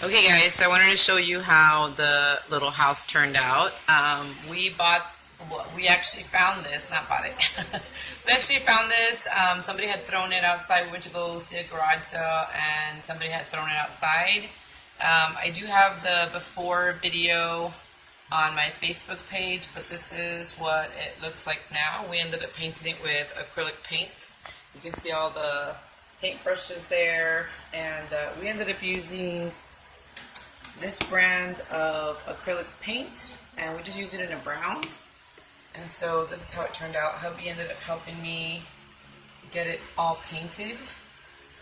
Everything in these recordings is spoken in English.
Okay guys, so I wanted to show you how the little house turned out. We actually found this, not bought it. We actually found this. Somebody had thrown it outside. We went to go see a garage sale and somebody had thrown it outside. I do have the before video on my Facebook page, but this is what it looks like now. We ended up painting it with acrylic paints. You can see all the paint brushes there, and we ended up using this brand of acrylic paint, and we just used it in a brown. And so this is how it turned out. Hubby ended up helping me get it all painted,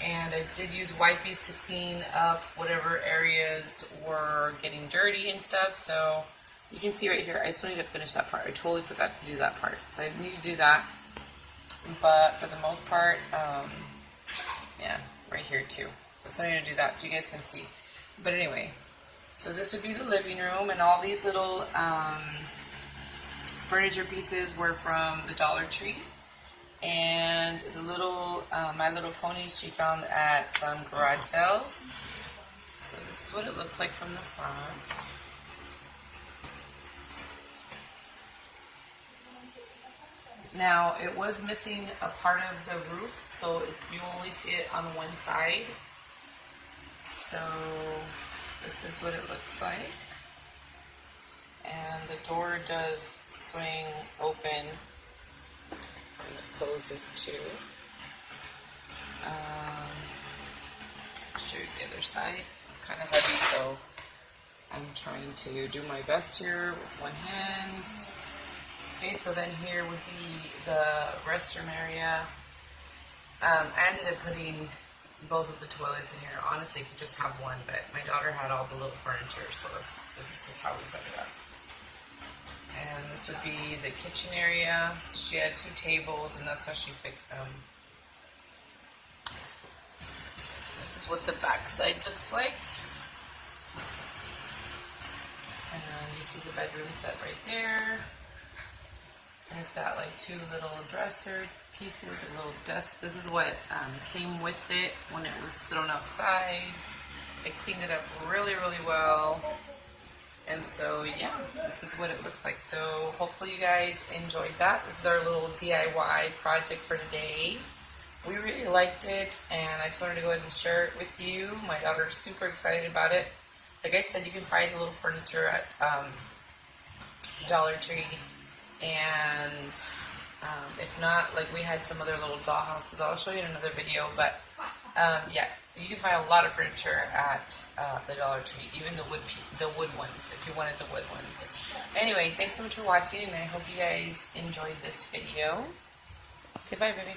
and I did use wipes to clean up whatever areas were getting dirty and stuff. So you can see right here, I still need to finish that part. I totally forgot to do that part, so I need to do that. But for the most part, yeah, right here too. So I need to do that so you guys can see. But anyway, so this would be the living room, and all these little furniture pieces were from the Dollar Tree. And the little, My Little Ponies she found at some garage sales. So this is what it looks like from the front. Now, it was missing a part of the roof, so you only see it on one side. So this is what it looks like. And the door does swing open. I'm going to close this too. Show you the other side. It's kind of heavy, so I'm trying to do my best here with one hand. Okay, so then here would be the restroom area. I ended up putting both of the toilets in here. Honestly, I could just have one, but my daughter had all the little furniture, so this is just how we set it up. And this would be the kitchen area. So she had 2 tables, and that's how she fixed them. This is what the back side looks like. And you see the bedroom set right there. And it's got like 2 little dresser pieces, a little desk. This is what came with it when it was thrown outside. I cleaned it up really, really well. And so, yeah, this is what it looks like. So hopefully you guys enjoyed that. This is our little DIY project for today. We really liked it, and I told her to go ahead and share it with you. My daughter's super excited about it. Like I said, you can find the little furniture at Dollar Tree. And if not, like we had some other little doll houses. I'll show you in another video. But yeah, you can find a lot of furniture at the Dollar Tree, even the wood ones, if you wanted the wood ones. Anyway, thanks so much for watching, and I hope you guys enjoyed this video. Say bye, baby.